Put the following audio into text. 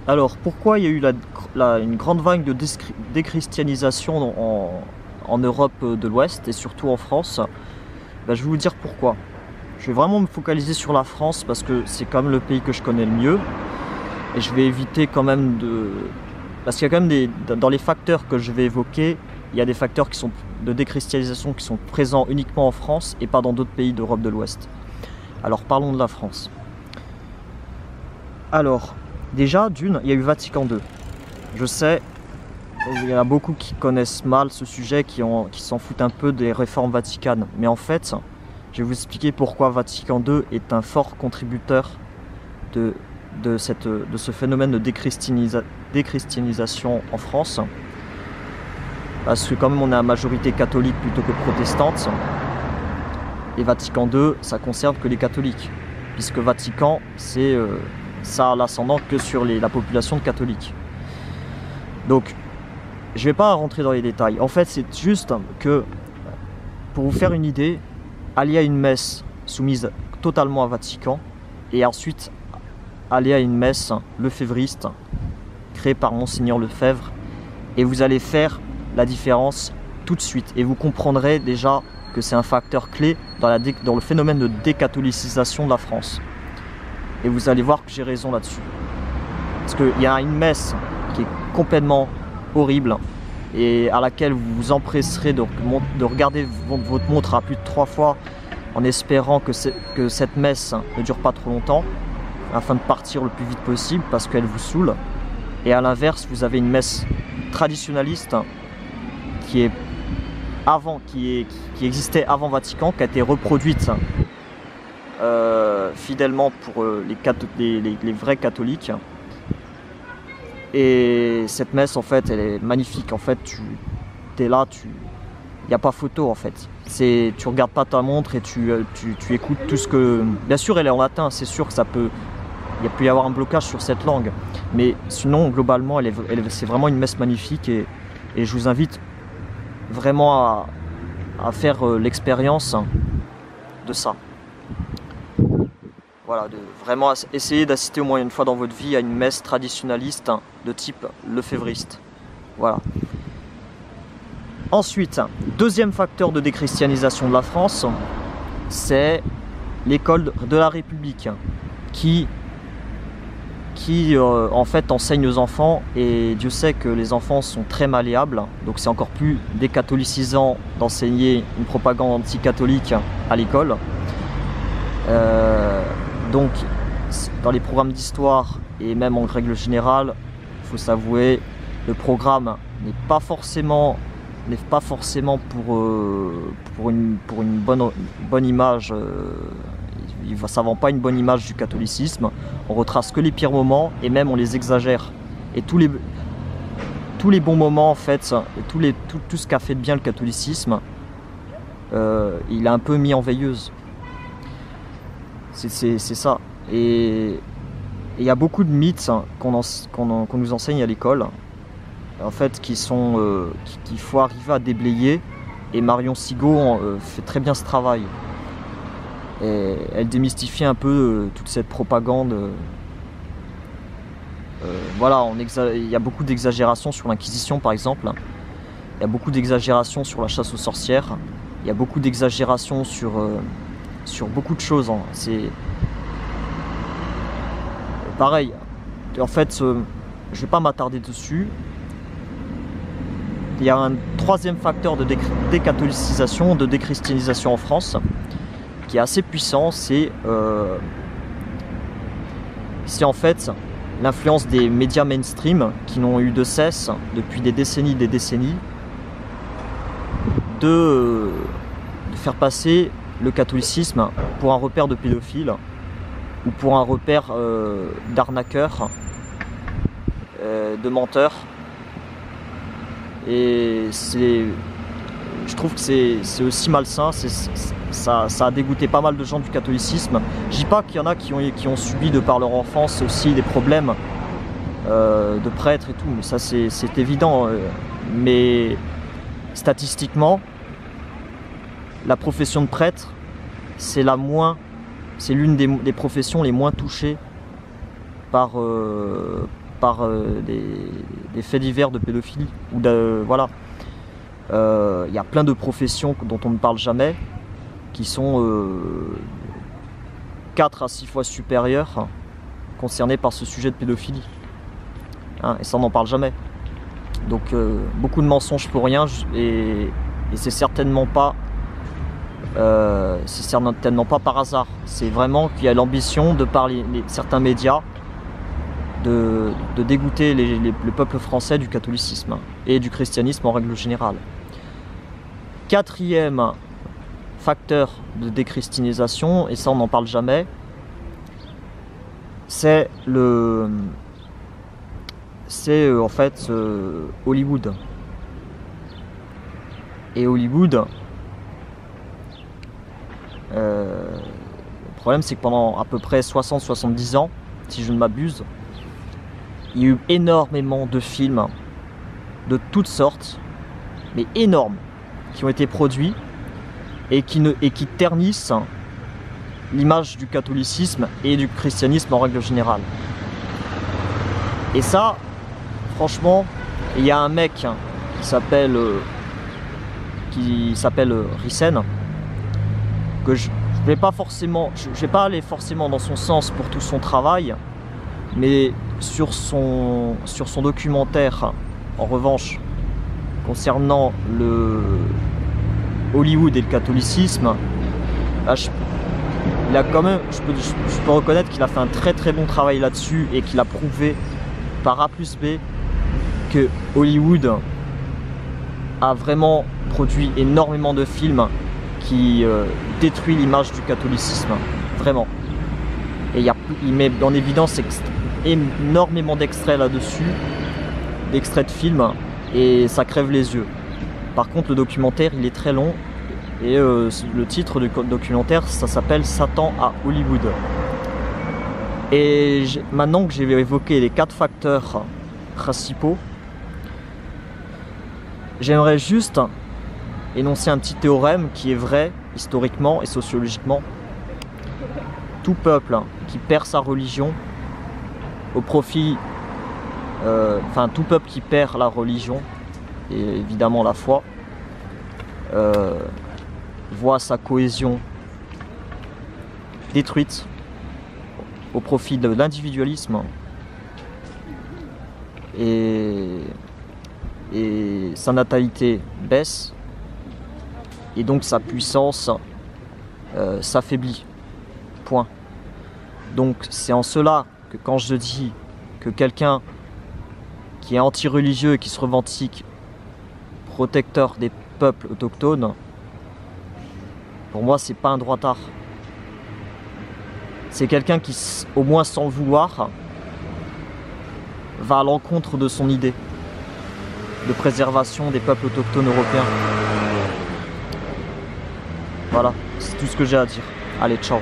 Alors, pourquoi il y a eu une grande vague de déchristianisation en Europe de l'Ouest et surtout en France? Ben, je vais vous dire pourquoi. Je vais vraiment me focaliser sur la France parce que c'est quand même le pays que je connais le mieux. Et je vais éviter quand même de... Parce qu'il y a quand même dans les facteurs que je vais évoquer, il y a des facteurs de déchristianisation qui sont présents uniquement en France et pas dans d'autres pays d'Europe de l'Ouest. Alors parlons de la France. Alors, déjà, il y a eu Vatican II. Je sais, il y en a beaucoup qui connaissent mal ce sujet, qui s'en foutent un peu des réformes vaticanes. Mais en fait, je vais vous expliquer pourquoi Vatican II est un fort contributeur de ce phénomène de déchristianisation en France. Parce que quand même on a une majorité catholique plutôt que protestante. Et Vatican II, ça concerne que les catholiques. Puisque Vatican, ça a l'ascendant que sur la population de catholiques. Donc, je ne vais pas rentrer dans les détails. En fait, c'est juste que, pour vous faire une idée, aller à une messe soumise totalement à Vatican, et ensuite aller à une messe lefévriste, créée par Monseigneur Lefebvre, et vous allez faire la différence tout de suite. Et vous comprendrez déjà que c'est un facteur clé dans le phénomène de décatholicisation de la France. Et vous allez voir que j'ai raison là-dessus. Parce qu'il y a une messe qui est complètement horrible et à laquelle vous vous empresserez de regarder votre montre à plus de 3 fois en espérant que cette messe ne dure pas trop longtemps afin de partir le plus vite possible parce qu'elle vous saoule. Et à l'inverse, vous avez une messe traditionnaliste qui existait avant Vatican, qui a été reproduite fidèlement pour les vrais catholiques. Et cette messe, en fait, elle est magnifique. En fait, tu es là, il n'y a pas photo, en fait. Tu regardes pas ta montre et tu écoutes tout ce que... Bien sûr, elle est en latin, c'est sûr que il peut y avoir un blocage sur cette langue. Mais sinon, globalement, c'est vraiment une messe magnifique et je vous invite vraiment à faire l'expérience de ça. Voilà, de vraiment essayer d'assister au moins une fois dans votre vie à une messe traditionnaliste de type lefévriste. Voilà. Ensuite, deuxième facteur de déchristianisation de la France, c'est l'école de la République qui en fait enseigne aux enfants, et Dieu sait que les enfants sont très malléables, donc c'est encore plus décatholicisant d'enseigner une propagande anti-catholique à l'école. Donc dans les programmes d'histoire et même en règle générale, il faut s'avouer, le programme n'est pas forcément pour une bonne image. Ça vend pas une bonne image du catholicisme. On retrace que les pires moments et même on les exagère. Et tous les bons moments en fait, tout ce qu'a fait de bien le catholicisme, il est un peu mis en veilleuse. C'est ça. Et il y a beaucoup de mythes qu'on nous enseigne à l'école, en fait, qu'il faut arriver à déblayer. Et Marion Sigaud fait très bien ce travail. Et elle démystifie un peu toute cette propagande. Voilà, il y a beaucoup d'exagérations sur l'Inquisition par exemple. Il y a beaucoup d'exagérations sur la chasse aux sorcières. Il y a beaucoup d'exagérations sur beaucoup de choses. C'est pareil. En fait, je ne vais pas m'attarder dessus. Il y a un troisième facteur de décatholicisation, de déchristianisation en France, qui est assez puissant, c'est en fait l'influence des médias mainstream qui n'ont eu de cesse depuis des décennies de faire passer le catholicisme pour un repère de pédophiles ou pour un repère d'arnaqueurs, de menteurs. Et je trouve que c'est aussi malsain, ça a dégoûté pas mal de gens du catholicisme. Je dis pas qu'il y en a qui ont subi de par leur enfance aussi des problèmes de prêtres et tout, mais ça c'est évident. Mais statistiquement, la profession de prêtre, c'est l'une des professions les moins touchées par par des faits divers de pédophilie. Ou voilà. Il y a plein de professions dont on ne parle jamais, qui sont 4 à 6 fois supérieures concernées par ce sujet de pédophilie. Hein, et ça, on n'en parle jamais. Donc beaucoup de mensonges pour rien, et c'est certainement pas par hasard. C'est vraiment qu'il y a l'ambition de par certains médias de dégoûter le peuple français du catholicisme et du christianisme en règle générale. Quatrième facteur de déchristianisation, et ça on n'en parle jamais, c'est en fait Hollywood. Et Hollywood, le problème c'est que pendant à peu près 60-70 ans, si je ne m'abuse, il y a eu énormément de films de toutes sortes, mais énormes, qui ont été produits et qui ternissent l'image du catholicisme et du christianisme en règle générale. Et ça, franchement, il y a un mec qui s'appelle Rissen, que je vais pas aller forcément dans son sens pour tout son travail, mais sur son documentaire, en revanche, concernant le Hollywood et le catholicisme, là, il a quand même, je peux reconnaître qu'il a fait un très très bon travail là-dessus, et qu'il a prouvé par A plus B que Hollywood a vraiment produit énormément de films qui détruit l'image du catholicisme, vraiment. Et il met en évidence énormément d'extraits là-dessus, d'extraits de films, et ça crève les yeux. Par contre, le documentaire, il est très long, et le titre du documentaire, ça s'appelle Satan à Hollywood. Et maintenant que j'ai évoqué les 4 facteurs principaux, j'aimerais juste énoncer un petit théorème qui est vrai historiquement et sociologiquement. Tout peuple qui perd sa religion au profit, tout peuple qui perd la religion et évidemment la foi, voit sa cohésion détruite au profit de l'individualisme, et sa natalité baisse, et donc sa puissance s'affaiblit. Point. Donc c'est en cela que quand je dis que quelqu'un qui est anti-religieux et qui se revendique protecteur des peuples autochtones, pour moi c'est pas un droitard. C'est quelqu'un qui, au moins sans le vouloir, va à l'encontre de son idée de préservation des peuples autochtones européens. Voilà, c'est tout ce que j'ai à dire. Allez, ciao.